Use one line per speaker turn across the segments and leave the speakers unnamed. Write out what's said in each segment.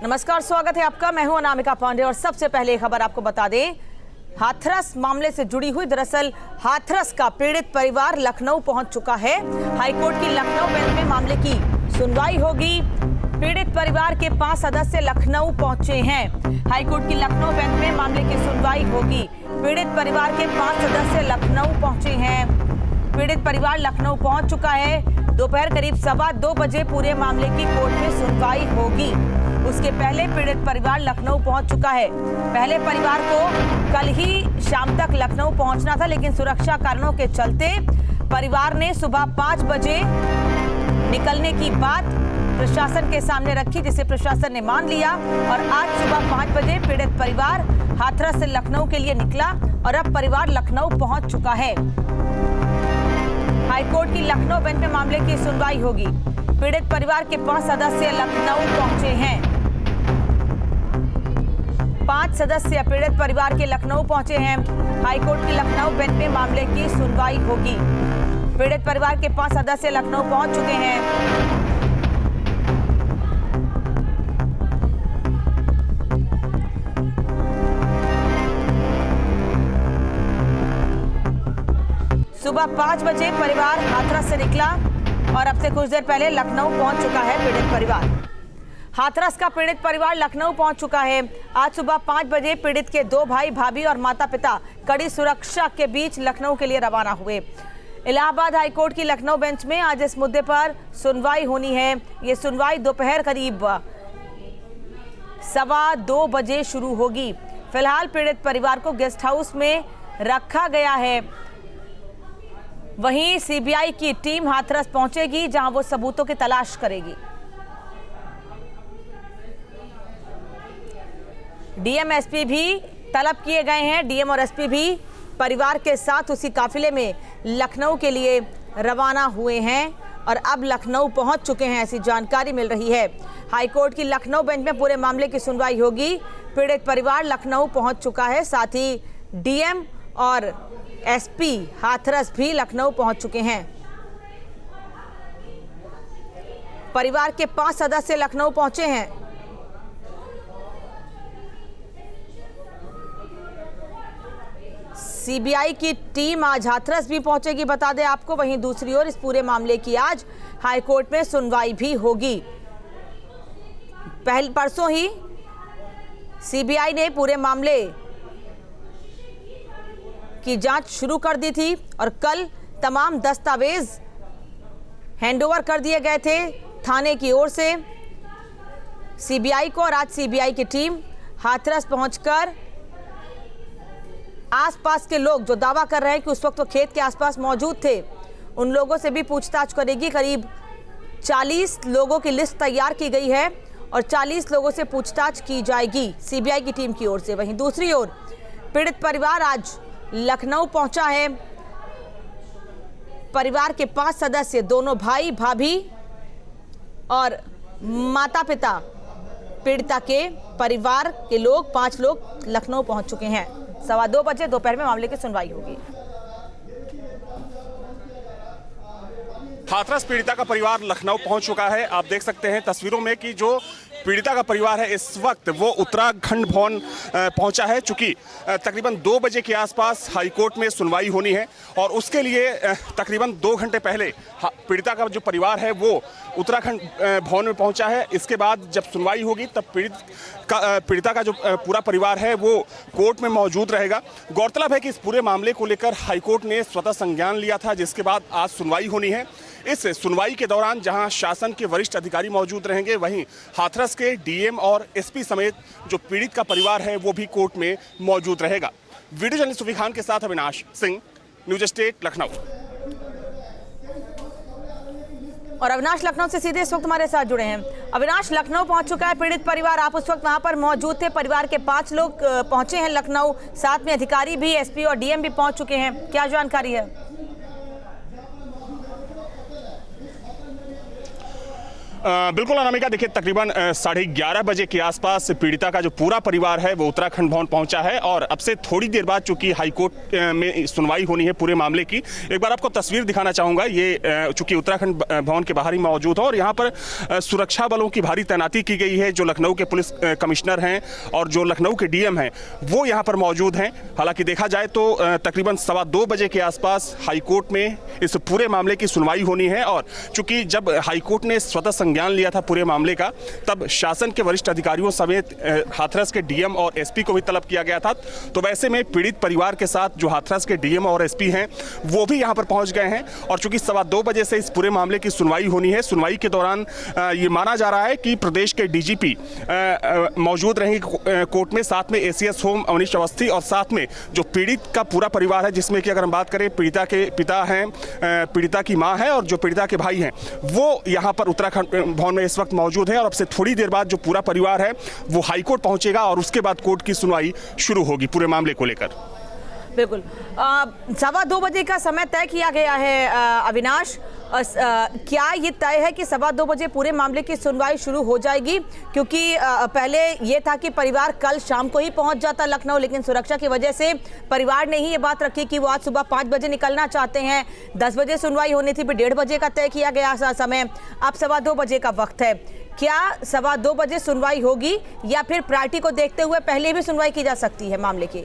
नमस्कार, स्वागत है आपका। मैं हूं अनामिका पांडे और सबसे पहले खबर आपको बता दें, हाथरस मामले से जुड़ी हुई। दरअसल हाथरस का पीड़ित परिवार लखनऊ पहुंच चुका है। हाईकोर्ट की लखनऊ बेंच में मामले की सुनवाई होगी। पीड़ित परिवार के 5 सदस्य लखनऊ पहुंचे हैं। हाईकोर्ट की लखनऊ बेंच में मामले की सुनवाई होगी। पीड़ित परिवार के 5 सदस्य लखनऊ पहुंचे हैं। पीड़ित परिवार लखनऊ पहुंच चुका है। दोपहर करीब 2:15 बजे पूरे मामले की कोर्ट में सुनवाई होगी। उसके पहले पीड़ित परिवार लखनऊ पहुंच चुका है। पहले परिवार को कल ही शाम तक लखनऊ पहुंचना था, लेकिन सुरक्षा कारणों के चलते परिवार ने सुबह 5 बजे निकलने की बात प्रशासन के सामने रखी, जिसे प्रशासन ने मान लिया और आज सुबह 5 बजे पीड़ित परिवार हाथरस से लखनऊ के लिए निकला और अब परिवार लखनऊ पहुंच चुका है। हाईकोर्ट की लखनऊ बेंच में मामले की सुनवाई होगी। पीड़ित परिवार के 5 सदस्य लखनऊ पहुंचे हैं। 5 सदस्य पीड़ित परिवार के लखनऊ पहुंचे हैं। हाईकोर्ट की लखनऊ बेंच में मामले की सुनवाई होगी। पीड़ित परिवार के 5 सदस्य लखनऊ पहुंच चुके हैं। सुबह 5 बजे परिवार हाथरस से निकला और अब से कुछ देर पहले लखनऊ पहुंच चुका है पीड़ित परिवार। हाथरस का पीड़ित परिवार लखनऊ पहुंच चुका है। आज सुबह 5 बजे पीड़ित के 2 भाई, भाभी और माता पिता कड़ी सुरक्षा के बीच लखनऊ के लिए रवाना हुए। इलाहाबाद हाईकोर्ट की लखनऊ बेंच में आज इस मुद्दे पर सुनवाई होनी है। ये सुनवाई दोपहर करीब 2:15 बजे शुरू होगी। फिलहाल पीड़ित परिवार को गेस्ट हाउस में रखा गया है। वहीं सीबीआई की टीम हाथरस पहुंचेगी, जहां वो सबूतों की तलाश करेगी। डीएम एसपी भी तलब किए गए हैं। डीएम और एसपी भी परिवार के साथ उसी काफिले में लखनऊ के लिए रवाना हुए हैं और अब लखनऊ पहुंच चुके हैं, ऐसी जानकारी मिल रही है। हाईकोर्ट की लखनऊ बेंच में पूरे मामले की सुनवाई होगी। पीड़ित परिवार लखनऊ पहुंच चुका है, साथ ही डीएम और एसपी हाथरस भी लखनऊ पहुंच चुके हैं। परिवार के 5 सदस्य लखनऊ पहुंचे हैं। सीबीआई की टीम आज हाथरस भी पहुंचेगी, बता दें आपको। वहीं दूसरी ओर इस पूरे मामले की आज हाईकोर्ट में सुनवाई भी होगी। परसों ही सीबीआई ने पूरे मामले की जांच शुरू कर दी थी और कल तमाम दस्तावेज हैंडओवर कर दिए गए थे थाने की ओर से सीबीआई को। और आज सीबीआई की टीम हाथरस पहुंचकर आसपास के लोग जो दावा कर रहे हैं कि उस वक्त वो खेत के आसपास मौजूद थे, उन लोगों से भी पूछताछ करेगी। करीब 40 लोगों की लिस्ट तैयार की गई है और 40 लोगों से पूछताछ की जाएगी सीबीआई की टीम की ओर से। वहीं दूसरी ओर पीड़ित परिवार आज लखनऊ पहुंचा है। परिवार के 5 सदस्य, दोनों भाई, भाभी और माता पिता पीड़िता के परिवार के लोग 5 लोग लखनऊ पहुंच चुके हैं। 2:15 बजे दोपहर में मामले की सुनवाई होगी।
हाथरस पीड़िता का परिवार लखनऊ पहुंच चुका है। आप देख सकते हैं तस्वीरों में कि जो पीड़िता का परिवार है इस वक्त वो उत्तराखंड भवन पहुंचा है, चूंकि तकरीबन 2 बजे के आसपास हाईकोर्ट में सुनवाई होनी है और उसके लिए तकरीबन 2 घंटे पहले पीड़िता का जो परिवार है वो उत्तराखंड भवन में पहुंचा है। इसके बाद जब सुनवाई होगी तब पीड़िता का जो पूरा परिवार है वो कोर्ट में मौजूद रहेगा। गौरतलब है कि इस पूरे मामले को लेकर हाईकोर्ट ने स्वतः संज्ञान लिया था, जिसके बाद आज सुनवाई होनी है। इस सुनवाई के दौरान जहां शासन के वरिष्ठ अधिकारी मौजूद रहेंगे, वहीं हाथरस के डीएम और एसपी समेत जो पीड़ित का परिवार है वो भी कोर्ट में मौजूद रहेगा। वीडियो जर्नलिस्ट सुफी खान के साथ अविनाश सिंह, न्यूज स्टेट लखनऊ।
और अविनाश लखनऊ से सीधे इस वक्त हमारे साथ जुड़े हैं। अविनाश, लखनऊ पहुंच चुका है पीड़ित परिवार, आप उस वक्त वहां पर मौजूद थे। परिवार के 5 लोग पहुंचे हैं लखनऊ, साथ में अधिकारी भी, एसपी और डीएम भी पहुंच चुके हैं। क्या जानकारी है?
बिल्कुल अनामिका, देखिए तकरीबन 11:30 बजे के आसपास पीड़िता का जो पूरा परिवार है वो उत्तराखंड भवन पहुंचा है और अब से थोड़ी देर बाद चूंकि हाईकोर्ट में सुनवाई होनी है पूरे मामले की, एक बार आपको तस्वीर दिखाना चाहूँगा। ये चूंकि उत्तराखंड भवन के बाहर ही मौजूद है और यहाँ पर सुरक्षा बलों की भारी तैनाती की गई है। जो लखनऊ के पुलिस कमिश्नर हैं और जो लखनऊ के डीएम हैं वो यहाँ पर मौजूद हैं। हालांकि देखा जाए तो तकरीबन 2:15 बजे के आसपास हाईकोर्ट में इस पूरे मामले की सुनवाई होनी है और चूंकि जब हाईकोर्ट ने स्वतः संज्ञान लिया था पूरे मामले का, तब शासन के वरिष्ठ अधिकारियों समेत हाथरस के डीएम और एसपी को भी तलब किया गया था। तो वैसे में पीड़ित परिवार के साथ जो हाथरस के डीएम और एसपी हैं वो भी यहां पर पहुंच गए हैं और चूंकि 2:15 बजे से इस पूरे मामले की सुनवाई होनी है। सुनवाई के दौरान ये माना जा रहा है कि प्रदेश के डीजीपी मौजूद रहेंगे कोर्ट में, साथ में एसीएस होम अवनीश अवस्थी और साथ में जो पीड़ित का पूरा परिवार है, जिसमें कि अगर हम बात करें पीड़िता के पिता हैं, पीड़िता की मां है और जो पीड़िता के भाई हैं, वो यहां पर उत्तराखंड भवन में इस वक्त मौजूद है। और अब से थोड़ी देर बाद जो पूरा परिवार है वो हाईकोर्ट पहुंचेगा और उसके बाद कोर्ट की सुनवाई शुरू होगी पूरे मामले को लेकर।
बिल्कुल 2:15 बजे का समय तय किया गया है अविनाश। क्या ये तय है कि 2:15 बजे पूरे मामले की सुनवाई शुरू हो जाएगी? क्योंकि पहले ये था कि परिवार कल शाम को ही पहुंच जाता लखनऊ, लेकिन सुरक्षा की वजह से परिवार ने ही ये बात रखी कि वो आज सुबह 5 बजे निकलना चाहते हैं। 10 बजे सुनवाई होनी थी, फिर 1:30 बजे का तय किया गया समय, अब 2:15 बजे का वक्त है। क्या 2:15 बजे सुनवाई होगी या फिर प्रायोरिटी को देखते हुए पहले भी सुनवाई की जा सकती है मामले की?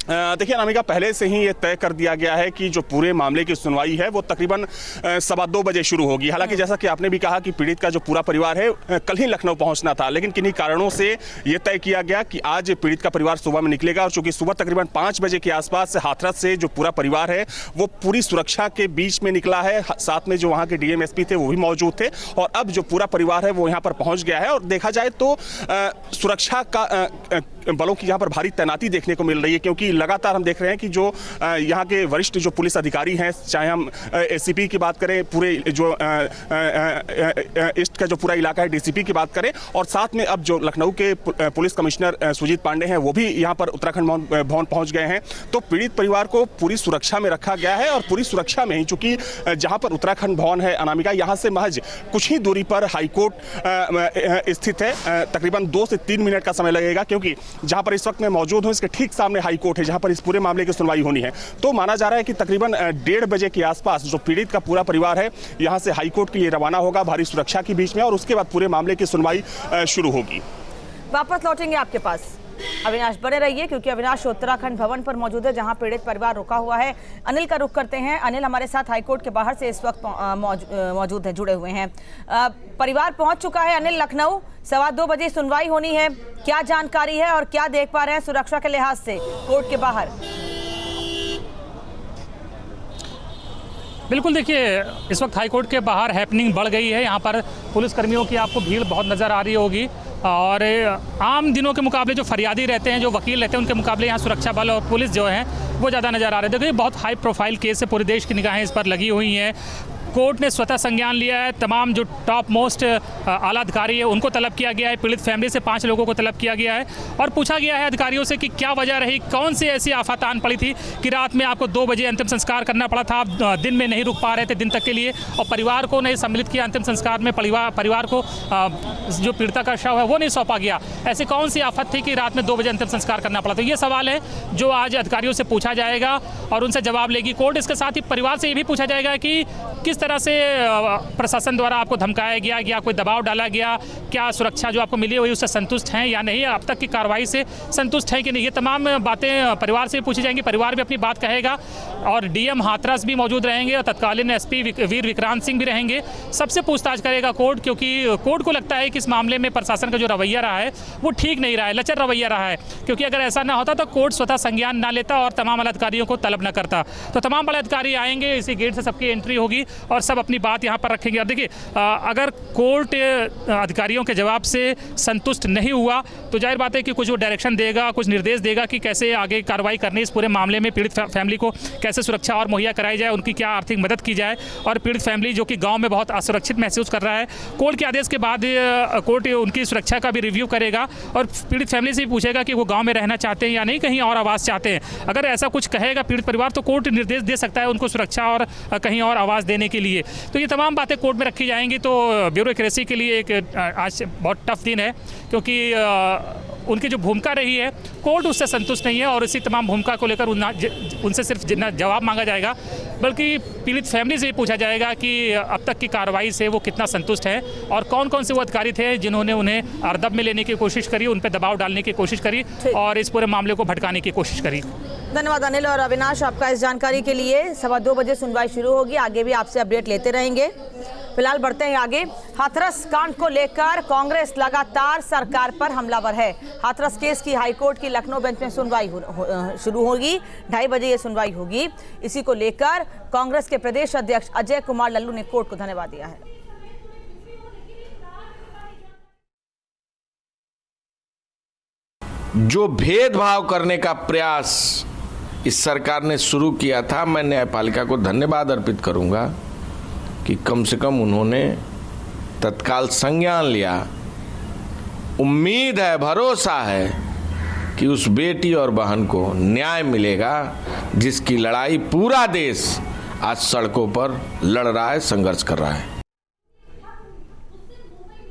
देखिए अनामिका, पहले से ही ये तय कर दिया गया है कि जो पूरे मामले की सुनवाई है वो तकरीबन 2:15 बजे शुरू होगी। हालांकि जैसा कि आपने भी कहा कि पीड़ित का जो पूरा परिवार है कल ही लखनऊ पहुंचना था, लेकिन किन्हीं कारणों से ये तय किया गया कि आज पीड़ित का परिवार सुबह में निकलेगा और चूंकि सुबह तकरीबन 5 बजे के आसपास हाथरस से जो पूरा परिवार है वो पूरी सुरक्षा के बीच में निकला है। साथ में जो वहाँ के डीएम एसपी थे वो भी मौजूद थे और अब जो पूरा परिवार है वो यहाँ पर पहुँच गया है। और देखा जाए तो सुरक्षा का बलों की यहाँ पर भारी तैनाती देखने को मिल रही है, क्योंकि लगातार हम देख रहे हैं कि जो यहाँ के वरिष्ठ जो पुलिस अधिकारी हैं, चाहे हम एसीपी की बात करें, पूरे जो ईस्ट का जो पूरा इलाका है डीसीपी की बात करें, और साथ में अब जो लखनऊ के पुलिस कमिश्नर सुजीत पांडे हैं वो भी यहाँ पर उत्तराखंड भवन पहुँच गए हैं। तो पीड़ित परिवार को पूरी सुरक्षा में रखा गया है और पूरी सुरक्षा में ही, चूंकि जहाँ पर उत्तराखंड भवन है अनामिका, यहाँ से महज कुछ ही दूरी पर हाईकोर्ट स्थित है। तकरीबन 2 से 3 मिनट का समय लगेगा, क्योंकि जहां पर इस वक्त मैं मौजूद हूं इसके ठीक सामने हाईकोर्ट है जहां पर इस पूरे मामले की सुनवाई होनी है। तो माना जा रहा है कि तकरीबन 1:30 बजे के आसपास जो पीड़ित का पूरा परिवार है यहां से हाईकोर्ट के लिए रवाना होगा भारी सुरक्षा के बीच में, और उसके बाद पूरे मामले की सुनवाई शुरू होगी।
वापस लौटेंगे आपके पास अविनाश, बने रहिए क्योंकि अविनाश उत्तराखंड भवन पर मौजूद है जहां पीड़ित परिवार रुका हुआ है। अनिल का रुख करते हैं। अनिल हमारे साथ हाईकोर्ट के बाहर से इस वक्त मौजूद है, जुड़े हुए हैं। परिवार पहुंच चुका है अनिल लखनऊ, 2:15 बजे सुनवाई होनी है। क्या जानकारी है और क्या देख पा रहे हैं सुरक्षा के लिहाज से कोर्ट के बाहर?
बिल्कुल, देखिए इस वक्त हाईकोर्ट के बाहर हैपनिंग बढ़ गई है। यहाँ पर पुलिसकर्मियों की आपको भीड़ बहुत नज़र आ रही होगी और आम दिनों के मुकाबले जो फरियादी रहते हैं, जो वकील रहते हैं, उनके मुकाबले यहाँ सुरक्षा बल और पुलिस जो है वो ज़्यादा नज़र आ रहे हैं। देखिए बहुत हाई प्रोफाइल केस है, पूरे देश की निगाहें इस पर लगी हुई हैं। कोर्ट ने स्वतः संज्ञान लिया है, तमाम जो टॉप मोस्ट आला अधिकारी है उनको तलब किया गया है। पीड़ित फैमिली से 5 लोगों को तलब किया गया है और पूछा गया है अधिकारियों से कि क्या वजह रही, कौन सी ऐसी आफत आन पड़ी थी कि रात में आपको 2 बजे अंतिम संस्कार करना पड़ा था, आप दिन में नहीं रुक पा रहे थे दिन तक के लिए, और परिवार को नहीं सम्मिलित किया अंतिम संस्कार में, परिवार को जो पीड़िता का शव है वो नहीं सौंपा गया। ऐसी कौन सी आफत थी कि रात में 2 बजे अंतिम संस्कार करना पड़ा? तो ये सवाल है जो आज अधिकारियों से पूछा जाएगा और उनसे जवाब लेगी कोर्ट। इसके साथ ही परिवार से ये भी पूछा जाएगा कि किस तरह से प्रशासन द्वारा आपको धमकाया गया, या कोई दबाव डाला गया, क्या सुरक्षा जो आपको मिली हुई उससे संतुष्ट हैं या नहीं, अब तक की कार्रवाई से संतुष्ट हैं कि नहीं, ये तमाम बातें परिवार से पूछी जाएंगी। परिवार भी अपनी बात कहेगा और डीएम हाथरस भी मौजूद रहेंगे और तत्कालीन एसपी वीर विक्रांत सिंह भी रहेंगे। सबसे पूछताछ करेगा कोर्ट, क्योंकि कोर्ट को लगता है कि इस मामले में प्रशासन का जो रवैया रहा है वो ठीक नहीं रहा है, लचर रवैया रहा है, क्योंकि अगर ऐसा ना होता तो कोर्ट स्वतः संज्ञान ना लेता और तमाम अधिकारियों को तलब न करता। तो तमाम बड़े अधिकारी आएंगे, इसी गेट से सबकी एंट्री होगी और सब अपनी बात यहाँ पर रखेंगे। अब देखिए, अगर कोर्ट अधिकारियों के जवाब से संतुष्ट नहीं हुआ तो जाहिर बात है कि कुछ वो डायरेक्शन देगा, कुछ निर्देश देगा कि कैसे आगे कार्रवाई करनी, इस पूरे मामले में पीड़ित फैमिली को कैसे सुरक्षा और मुहैया कराई जाए, उनकी क्या आर्थिक मदद की जाए। और पीड़ित फैमिली जो कि गाँव में बहुत असुरक्षित महसूस कर रहा है, कोर्ट के आदेश के बाद कोर्ट उनकी सुरक्षा का भी रिव्यू करेगा और पीड़ित फैमिली से पूछेगा कि वो गाँव में रहना चाहते हैं या नहीं, कहीं और आवास चाहते हैं। अगर ऐसा कुछ कहेगा पीड़ित परिवार तो कोर्ट निर्देश दे सकता है उनको सुरक्षा और कहीं और आवास देने के लिए। तो ये तमाम बातें कोर्ट में रखी जाएंगी। तो ब्यूरोक्रेसी के लिए एक आज बहुत टफ दिन है, क्योंकि उनकी जो भूमिका रही है कोर्ट उससे संतुष्ट नहीं है और इसी तमाम भूमिका को लेकर उनसे सिर्फ न जवाब मांगा जाएगा, बल्कि पीड़ित फैमिली से भी पूछा जाएगा कि अब तक की कार्रवाई से वो कितना संतुष्ट है और कौन कौन से वो अधिकारी थे जिन्होंने उन्हें अर्दब में लेने की कोशिश करी, उन पर दबाव डालने की कोशिश करी और इस पूरे मामले को भटकाने की कोशिश करी।
धन्यवाद अनिल और अविनाश आपका इस जानकारी के लिए। 2:15 बजे सुनवाई शुरू होगी, आगे भी आपसे अपडेट लेते रहेंगे। फिलहाल बढ़ते हैं आगे। हाथरस कांड को लेकर कांग्रेस लगातार सरकार पर हमलावर है। हाथरस केस की हाईकोर्ट की लखनऊ बेंच में सुनवाई शुरू होगी, 2:30 बजे ये सुनवाई होगी। इसी को लेकर कांग्रेस के प्रदेश अध्यक्ष अजय कुमार लल्लू ने कोर्ट को धन्यवाद दिया है।
जो भेदभाव करने का प्रयास इस सरकार ने शुरू किया था, मैं न्यायपालिका को धन्यवाद अर्पित करूंगा कि कम से कम उन्होंने तत्काल संज्ञान लिया। उम्मीद है, भरोसा है कि उस बेटी और बहन को न्याय मिलेगा जिसकी लड़ाई पूरा देश आज सड़कों पर लड़ रहा है, संघर्ष कर रहा है।